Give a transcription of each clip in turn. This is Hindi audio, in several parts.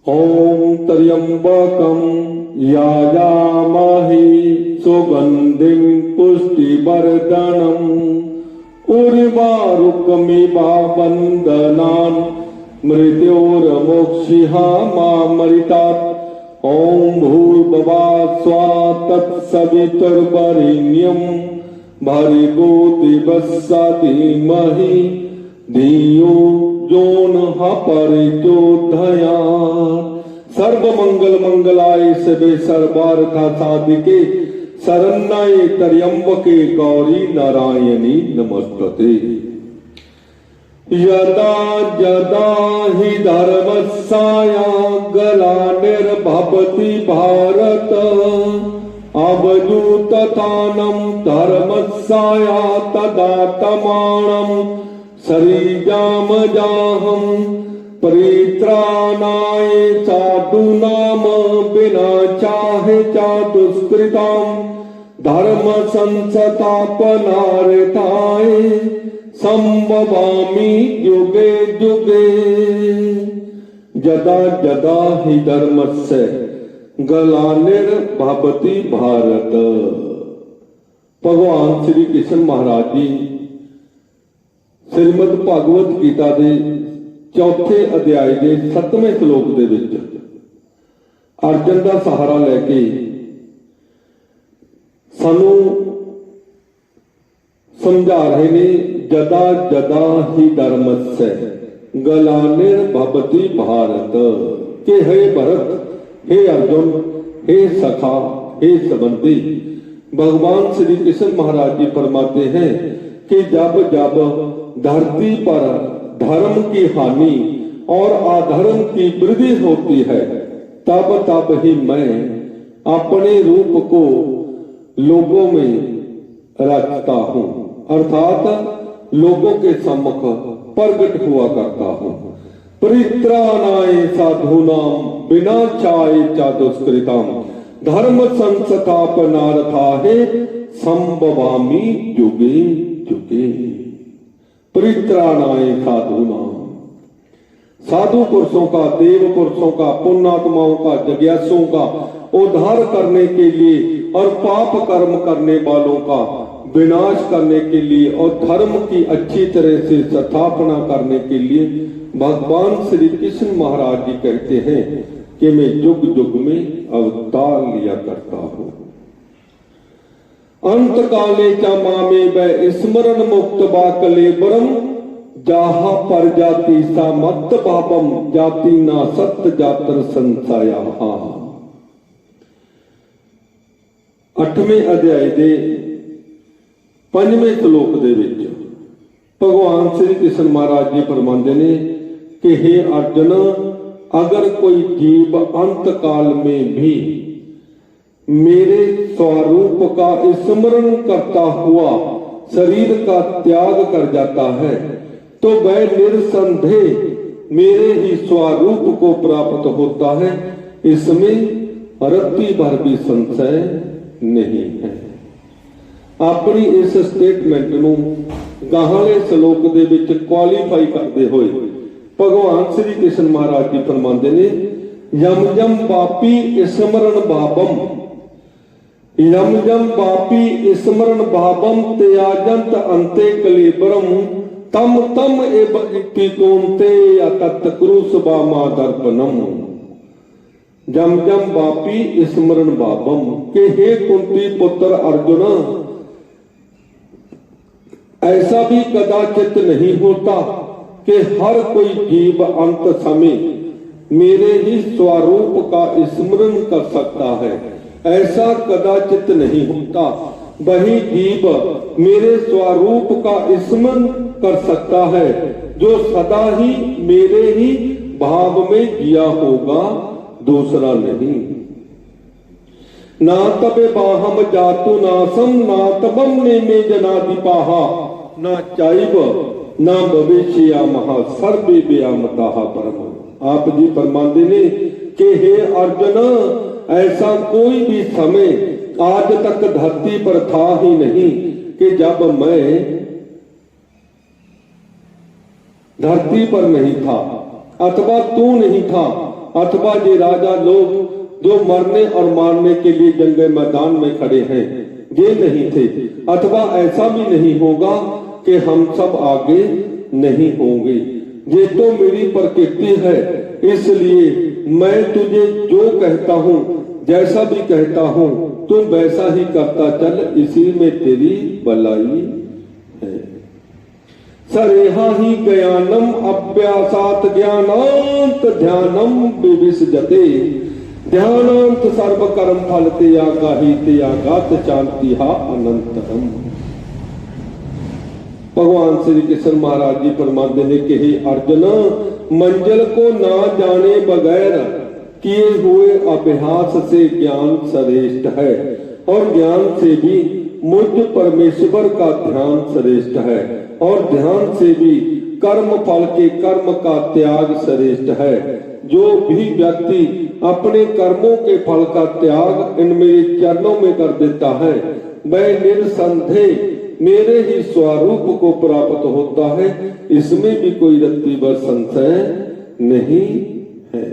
ओम त्र्यंबकं याजामहे सुगंधिं पुष्टिवर्धनम् उर्वारुकमिव बन्धनान् मृत्योर्मोक्षयिमामृतात्। ओम भूर्भुवः स्वः तत्सवितुर्वरेण्यं भर्गो देवस्य धीमहि धियो यो नः प्रचोदयात्। सर्व मंगल मंगलाय शिवे सर्वार्थ साधिके शरण्ये त्र्यंबके गौरी नारायणी नमस्तुते। यदा यदा हि धर्मस्या ग्लानिर्भवति भारत अवधूतथानं धर्मस्या तदात्मानं शरीरमजाहं परित्राणाय साधूनां विनाशाय च दुष्कृतां धर्म संस्थापनार्थाय संभवामि युगे युगे। यदा यदा हि धर्मस्य ग्लानिर्भवति भारत। भगवान श्री कृष्ण महाराज जी श्रीमद भागवत गीता के चौथे अध्याय के 7वें श्लोक दे विच अर्जन का सहारा लैके सानू समझा रहे ने जदा जदा ही धर्मस्य ग्लानिर्भवति भारत के हे भरत, हे अर्जुन, हे सखा, हे संबंधी। भगवान श्री कृष्ण महाराज जी फरमाते हैं कि जब जब धरती पर धर्म की हानि और अधर्म की वृद्धि होती है तब तब ही मैं अपने रूप को लोगों में रखता हूं, अर्थात लोगों के सम्मुख प्रकट हुआ करता हूं। परित्राणाय साधूनां विनाशाय च दुष्कृतां धर्म संस्थापनार्थाय संभवामि युगे युगे। परित्राणाय साधूनां, साधु पुरुषों का, देव पुरुषों का, पुण्यात्माओं का, जिज्ञासुओं का उद्धार करने के लिए और पाप कर्म करने वालों का विनाश करने के लिए और धर्म की अच्छी तरह से स्थापना करने के लिए भगवान श्री कृष्ण महाराज जी कहते हैं कि मैं युग युग में अवतार लिया करता हूं। अंत काले च मामे वै स्मरण मुक्त कलेबरम जाहा पर जाति सा मत पापम जाति ना सत्य जातर संसाया। 8वें अध्याय दे 5वें श्लोक दे विच भगवान श्री कृष्ण महाराज जी फरमाते ने कि हे अर्जुन, अगर कोई जीव अंत काल में भी मेरे स्वरूप का स्मरण करता हुआ शरीर का त्याग कर जाता है तो वह निरसंदेह मेरे ही स्वरूप को प्राप्त होता है, इसमें रत्ती भर भी संशय नहीं है। अपनी इस स्टेटमेंट नूं गाहले श्लोक दे विच क्वालीफाई करते हुए भगवान श्री कृष्ण महाराज जी फरमाते ने यम यम पापी स्मरण भावम, यम यम पापी स्मरण भावम त्याजंत अंते कलेबरम तम तम एव इतिकोन्ते तत्क्रूस बामा दर्पणम। जम जम पापी स्मरण भावम के हे कुंती पुत्र अर्जुन, ऐसा भी कदाचित नहीं होता कि हर कोई जीव अंत समय मेरे ही स्वरूप का स्मरण कर सकता है। ऐसा कदाचित नहीं होता। वही जीव मेरे स्वरूप का स्मरण कर सकता है जो सदा ही मेरे ही भाव में जिया होगा, दूसरा नहीं। ना तबे बाहम जातु नासम ना तबम ने में जनादिपाहा ना चाइब ना भविष्य महा सर्वे व्यामता परम। आप जी फरमाते ने कि हे अर्जुन, ऐसा कोई भी समय आज तक धरती पर था ही नहीं कि जब मैं धरती पर नहीं था अथवा तू नहीं था अथवा ये राजा लोग जो मरने और मारने के लिए जंग मैदान में खड़े हैं ये नहीं थे, अथवा ऐसा भी नहीं होगा कि हम सब आगे नहीं होंगे। ये तो मेरी प्रकृति है, इसलिए मैं तुझे जो कहता हूँ, जैसा भी कहता हूँ, तुम वैसा ही करता चल, इसी में तेरी भलाई है। सरेहा ही ज्ञानम अभ्यासात ज्ञानांत ध्यानम विविसजते, ध्यानांत सर्व कर्म फल त्यागा ही त्यागात शांतिहा अनंतरम। भगवान श्री कृष्ण महाराज जी फरमाते हैं कि हे अर्जुन, मंजिल को ना जाने बगैर किए हुए अभ्यास से ज्ञान श्रेष्ठ है, और ज्ञान से भी मुझ परमेश्वर का ध्यान श्रेष्ठ है, और ध्यान से भी कर्म फल के कर्म का त्याग श्रेष्ठ है। जो भी व्यक्ति अपने कर्मों के फल का त्याग इन मेरे चरणों में कर देता है, वह निरसंदेह मेरे ही स्वरूप को प्राप्त होता है, इसमें भी कोई रत्ती भर संशय नहीं है।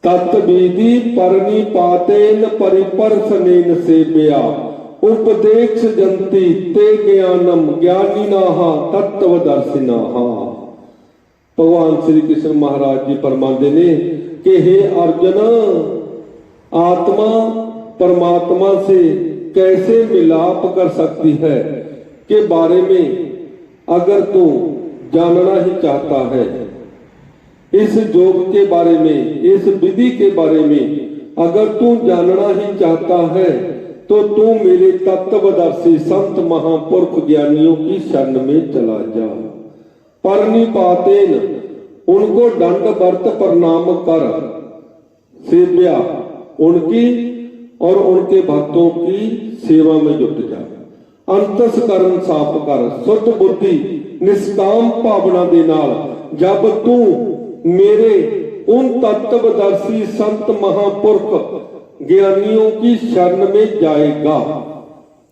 तत्विधि परिपातेन परिपर्शनेन सेव्या उपदेक्ष जंती ते ज्ञानम ज्ञानिनाः तत्वदर्शिनाः। भगवान श्री कृष्ण महाराज जी फरमाते ने कि हे अर्जुन, आत्मा परमात्मा से कैसे मिलाप कर सकती है के बारे में अगर तू जानना ही चाहता है, इस योग के बारे में, इस विधि के बारे में अगर तू जानना ही चाहता है, तो तू मेरे तत्वदर्शी संत महापुरुष ज्ञानियों की शरण में चला जा। परिपातेन उनको दंडवत प्रणाम कर, सेव्या उनकी और उनके भक्तों की सेवा में जुट जा। अंतस्करण साफ कर, शुद्ध बुद्धि निष्काम भावना दे नाल जब तू मेरे उन तत्वदर्शी संत महापुरुष ज्ञानियों की शरण में जाएगा।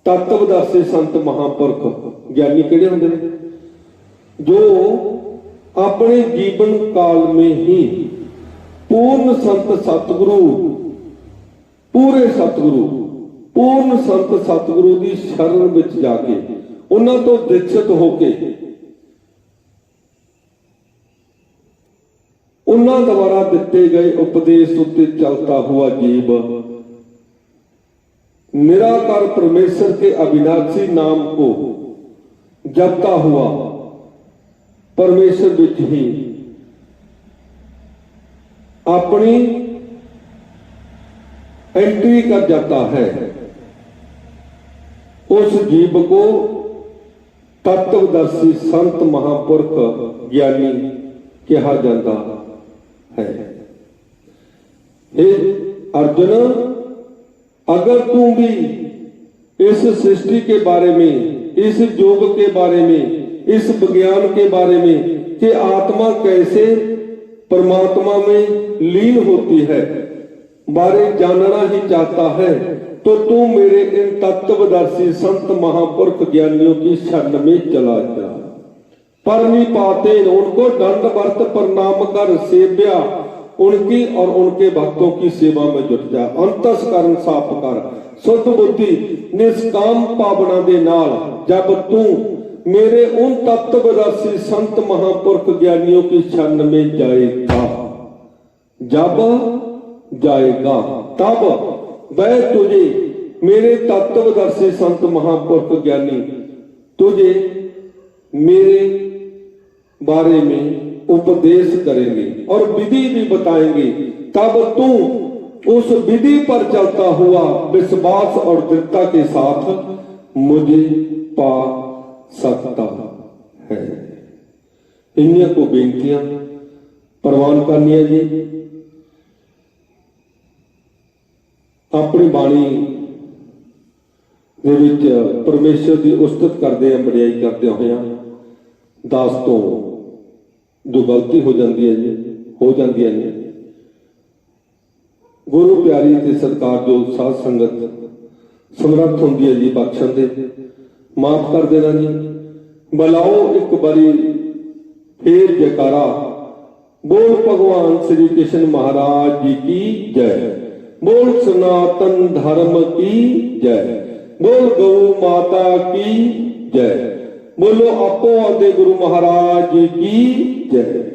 तत्वदर्शी संत महापुरुष ज्ञानी केड़े होंदे ने? जो अपने जीवन काल में ही पूर्ण संत सतगुरु, पूरे सतगुरु, पूर्ण संत सतगुरु की शरण विच जाके उन्हां तो दीक्षित होके उन्हां द्वारा दिते गए उपदेश उत्ते चलता हुआ जीव निराकार परमेश्वर के अविनाशी नाम को जपता हुआ परमेश्वर विच ही अपनी एंट्री कर जाता है। उस जीव को तत्वदर्शी संत महापुरुष ज्ञानी कहा जाता है। हे अर्जुन, अगर तू भी इस सृष्टि के बारे में, इस योग के बारे में, इस विज्ञान के बारे में कि आत्मा कैसे परमात्मा में लीन होती है बारे जानना ही चाहता है, तो तू मेरे इन तत्वदर्शी संत महापुरुष ज्ञानियों की शरण में चला जा। परिपातेन उनको दंडवत प्रणाम कर, सेव्या उनकी और उनके भक्तों की सेवा में जुट जा। अंतस्करण साफ कर, शुद्ध बुद्धि निष्काम भावना दे नाल जब तू मेरे उन तत्वदर्शी संत महापुरुष ज्ञानियों की शरण में जाएगा, जब जाएगा तब वह तुझे मेरे तत्वदर्शी संत महापुरुष ज्ञानी तुझे मेरे बारे में उपदेश करेंगे और विधि भी बताएंगे। तब तू उस विधि पर चलता हुआ विश्वास और दृढ़ता के साथ मुझे पा सकता है। इन्हीं को बेनतियां प्रवान करनी जी। अपनी बाणी दे विच परमेश्वर की उस्तत करते हैं, बड़ाई करते हुए दास तो जो गलती हो जाती है जी, हो जाती है गुरु प्यारी ते सत्कार जो साध संगत समर्थ होंदी है जी बख्शण दे, माफ कर देना जी। बुलाओ एक बारी फिर जयकारा बोल भगवान श्री कृष्ण महाराज जी की जय। बोल सनातन धर्म की जय। बोल गौ माता की जय। बोलो आपो आदि गुरु महाराज जी की जय।